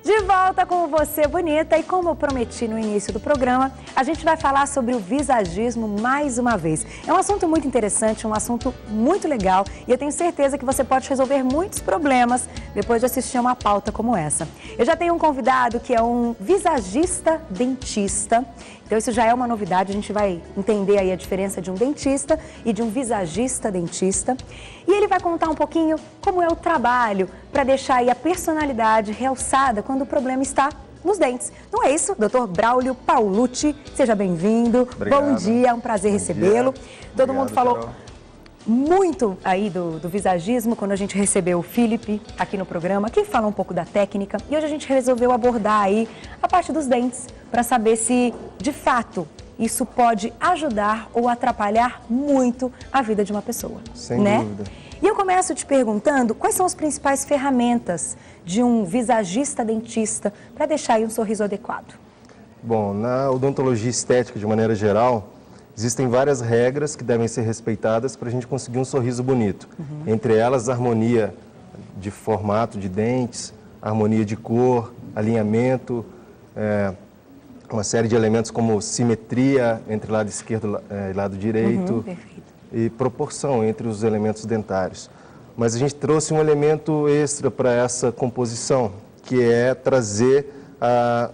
De volta com você, bonita, e como eu prometi no início do programa, a gente vai falar sobre o visagismo mais uma vez. É um assunto muito interessante, um assunto muito legal e eu tenho certeza que você pode resolver muitos problemas depois de assistir a uma pauta como essa. Eu já tenho um convidado que é um visagista dentista, então isso já é uma novidade, a gente vai entender aí a diferença de um dentista e de um visagista dentista. E ele vai contar um pouquinho como é o trabalho para deixar aí a personalidade realçada quando o problema está nos dentes. Não é isso, Dr. Braulio Paulucci? Seja bem-vindo. Bom dia, é um prazer recebê-lo. Todo mundo falou Carol. Muito aí do visagismo quando a gente recebeu o Felipe aqui no programa, que fala um pouco da técnica. E hoje a gente resolveu abordar aí a parte dos dentes para saber se, de fato, isso pode ajudar ou atrapalhar muito a vida de uma pessoa. Sem né? dúvida. E eu começo te perguntando quais são as principais ferramentas de um visagista dentista para deixar aí um sorriso adequado. Bom, na odontologia estética, de maneira geral, existem várias regras que devem ser respeitadas para a gente conseguir um sorriso bonito. Entre elas, a harmonia de formato de dentes, harmonia de cor, alinhamento, uma série de elementos como simetria entre lado esquerdo e lado direito. Perfeito. E proporção entre os elementos dentários. Mas a gente trouxe um elemento extra para essa composição, que é trazer a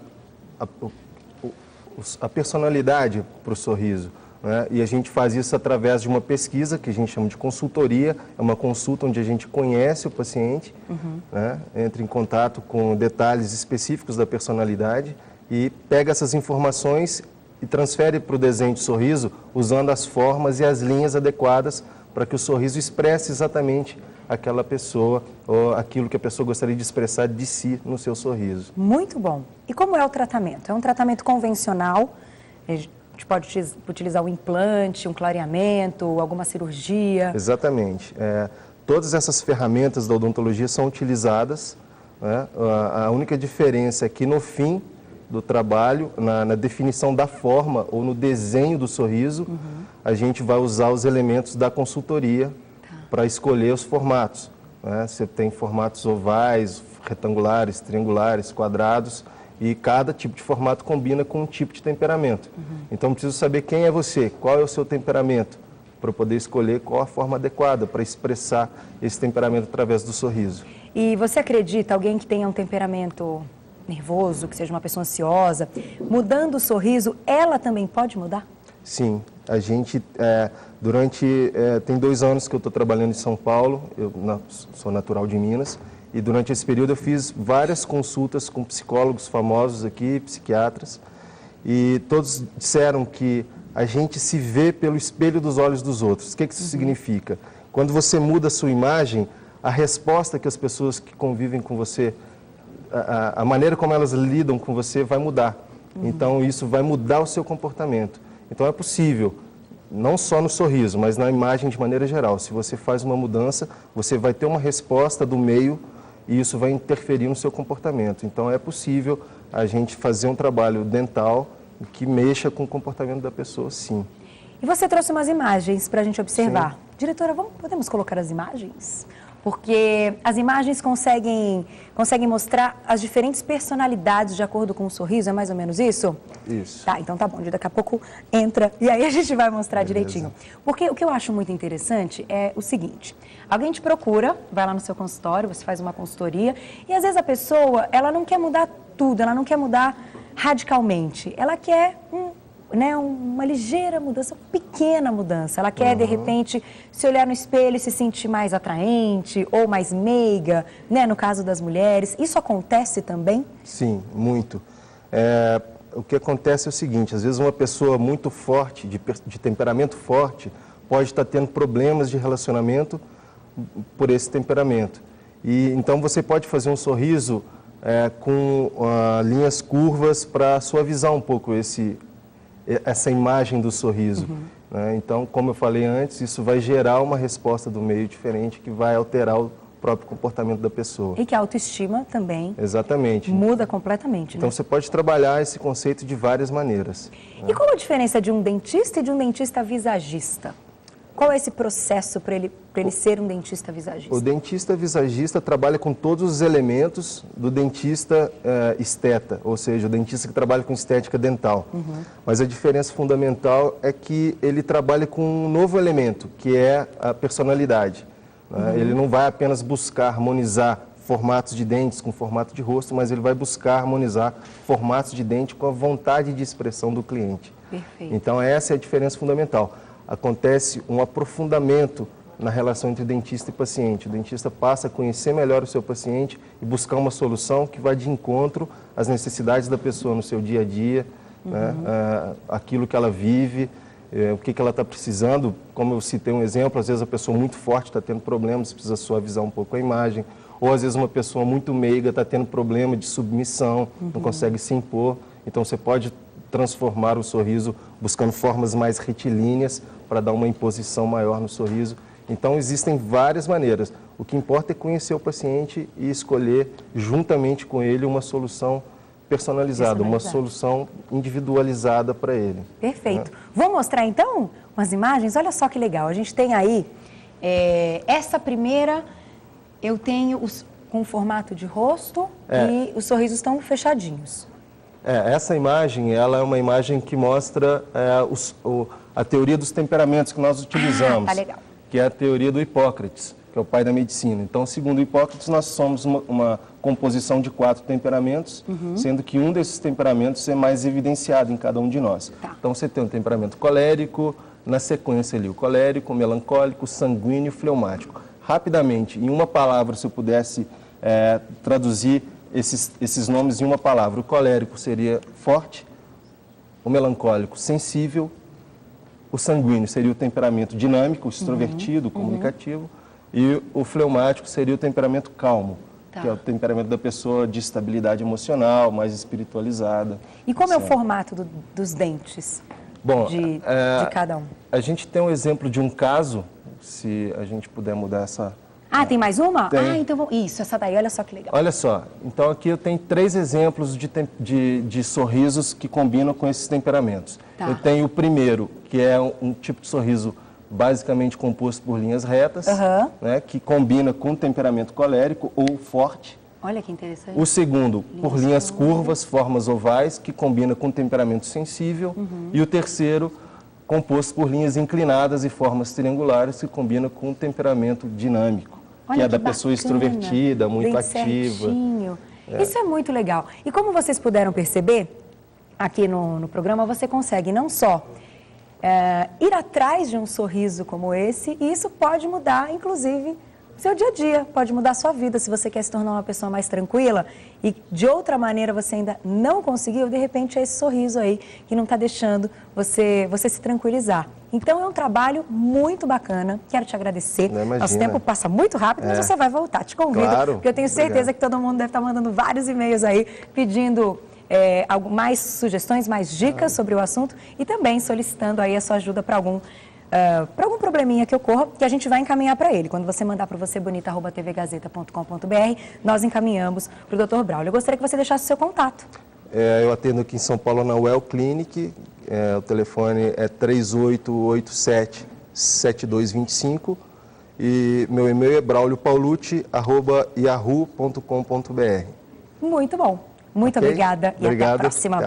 personalidade para o sorriso. Né? E a gente faz isso através de uma pesquisa que a gente chama de consultoria. É uma consulta onde a gente conhece o paciente, né? Entra em contato com detalhes específicos da personalidade e pega essas informações e transfere para o desenho de sorriso usando as formas e as linhas adequadas para que o sorriso expresse exatamente aquela pessoa ou aquilo que a pessoa gostaria de expressar de si no seu sorriso. Muito bom. E como é o tratamento? É um tratamento convencional? A gente pode utilizar um implante, um clareamento, alguma cirurgia? Exatamente. Todas essas ferramentas da odontologia são utilizadas, né? A única diferença é que no fim do trabalho, na definição da forma ou no desenho do sorriso, a gente vai usar os elementos da consultoria para escolher os formatos. Né? Você tem formatos ovais, retangulares, triangulares, quadrados, e cada tipo de formato combina com um tipo de temperamento. Então, preciso saber quem é você, qual é o seu temperamento, para poder escolher qual a forma adequada para expressar esse temperamento através do sorriso. E você acredita, alguém que tenha um temperamento nervoso, que seja uma pessoa ansiosa, mudando o sorriso, ela também pode mudar? Sim, a gente, tem 2 anos que eu estou trabalhando em São Paulo, eu sou natural de Minas, e durante esse período eu fiz várias consultas com psicólogos famosos aqui, psiquiatras, e todos disseram que a gente se vê pelo espelho dos olhos dos outros. O que isso significa? Quando você muda a sua imagem, a resposta que as pessoas que convivem com você, a maneira como elas lidam com você vai mudar. Então, isso vai mudar o seu comportamento. Então, é possível, não só no sorriso, mas na imagem de maneira geral. Se você faz uma mudança, você vai ter uma resposta do meio e isso vai interferir no seu comportamento. Então, é possível a gente fazer um trabalho dental que mexa com o comportamento da pessoa, sim. E você trouxe umas imagens para a gente observar. Sim. Diretora, podemos colocar as imagens? Porque as imagens conseguem mostrar as diferentes personalidades de acordo com o sorriso, é mais ou menos isso? Isso. Tá, então tá bom, daqui a pouco entra e aí a gente vai mostrar Beleza. direitinho. Porque o que eu acho muito interessante é o seguinte, alguém te procura, vai lá no seu consultório, você faz uma consultoria e às vezes a pessoa, ela não quer mudar tudo, ela não quer mudar radicalmente, ela quer uma ligeira mudança, uma pequena mudança. Ela quer, de repente, se olhar no espelho e se sentir mais atraente ou mais meiga, né? No caso das mulheres. Isso acontece também? Sim, muito. O que acontece é o seguinte, às vezes uma pessoa muito forte, de temperamento forte, pode estar tendo problemas de relacionamento por esse temperamento. E então você pode fazer um sorriso com linhas curvas para suavizar um pouco essa imagem do sorriso. Né? Então, como eu falei antes, isso vai gerar uma resposta do meio diferente que vai alterar o próprio comportamento da pessoa. E que a autoestima também Exatamente. muda completamente, Então, né? você pode trabalhar esse conceito de várias maneiras. E qual a diferença de um dentista e de um dentista visagista? qual é esse processo para ele ser um dentista visagista? O dentista visagista trabalha com todos os elementos do dentista esteta, ou seja, o dentista que trabalha com estética dental. Mas a diferença fundamental é que ele trabalha com um novo elemento, que é a personalidade. Ele não vai apenas buscar harmonizar formatos de dentes com formato de rosto, mas ele vai buscar harmonizar formatos de dente com a vontade de expressão do cliente. Perfeito. Então essa é a diferença fundamental. Acontece um aprofundamento na relação entre dentista e paciente. O dentista passa a conhecer melhor o seu paciente e buscar uma solução que vai de encontro às necessidades da pessoa no seu dia a dia, né? Aquilo que ela vive, o que ela está precisando. Como eu citei um exemplo, às vezes a pessoa muito forte está tendo problemas, precisa suavizar um pouco a imagem, ou às vezes uma pessoa muito meiga está tendo problema de submissão, não consegue se impor. Então você pode transformar o sorriso buscando formas mais retilíneas para dar uma imposição maior no sorriso. Então existem várias maneiras. O que importa é conhecer o paciente e escolher juntamente com ele uma solução personalizada, uma solução individualizada para ele. Perfeito. Vou mostrar então umas imagens. Olha só que legal. A gente tem aí, essa primeira, eu tenho com formato de rosto e os sorrisos estão fechadinhos. Essa imagem, ela é uma imagem que mostra a teoria dos temperamentos que nós utilizamos, tá legal. Que é a teoria do Hipócrates, que é o pai da medicina. Então, segundo Hipócrates, nós somos uma composição de 4 temperamentos, sendo que um desses temperamentos é mais evidenciado em cada um de nós. Então, você tem um temperamento colérico, na sequência ali, o colérico, o melancólico, o sanguíneo e o fleumático. Rapidamente, em uma palavra, se eu pudesse traduzir esses nomes em uma palavra, o colérico seria forte, o melancólico sensível, o sanguíneo seria o temperamento dinâmico, extrovertido, comunicativo, e o fleumático seria o temperamento calmo, que é o temperamento da pessoa de estabilidade emocional, mais espiritualizada. E como é o formato dos dentes? Bom, de cada um? A gente tem um exemplo de um caso, se a gente puder mudar essa... tem mais uma? Tem. Então vamos... Isso, essa daí, olha só que legal. Olha só, então aqui eu tenho 3 exemplos de sorrisos que combinam com esses temperamentos. Eu tenho o primeiro, que é um tipo de sorriso basicamente composto por linhas retas, né, que combina com o temperamento colérico ou forte. Olha que interessante. O segundo, por linhas curvas, formas ovais, que combina com o temperamento sensível. E o terceiro, composto por linhas inclinadas e formas triangulares, que combina com o temperamento dinâmico, que é da pessoa extrovertida, muito ativa. Isso é muito legal. E como vocês puderam perceber, aqui no programa, você consegue não só ir atrás de um sorriso como esse, e isso pode mudar, inclusive, seu dia a dia, pode mudar a sua vida. Se você quer se tornar uma pessoa mais tranquila e de outra maneira você ainda não conseguiu, de repente é esse sorriso aí que não está deixando você se tranquilizar. Então é um trabalho muito bacana, quero te agradecer. Nosso tempo passa muito rápido, mas você vai voltar, te convido, porque eu tenho certeza que todo mundo deve estar mandando vários e-mails aí pedindo mais sugestões, mais dicas sobre o assunto e também solicitando aí a sua ajuda para algum probleminha que ocorra, que a gente vai encaminhar para ele. Quando você mandar para vocebonita@tvgazeta.com.br, nós encaminhamos para o Dr. Braulio. Eu gostaria que você deixasse o seu contato. Eu atendo aqui em São Paulo na Well Clinic, o telefone é 3887-7225 e meu e-mail é brauliopaulut@yahoo.com.br. Muito bom. Muito obrigada e até a próxima.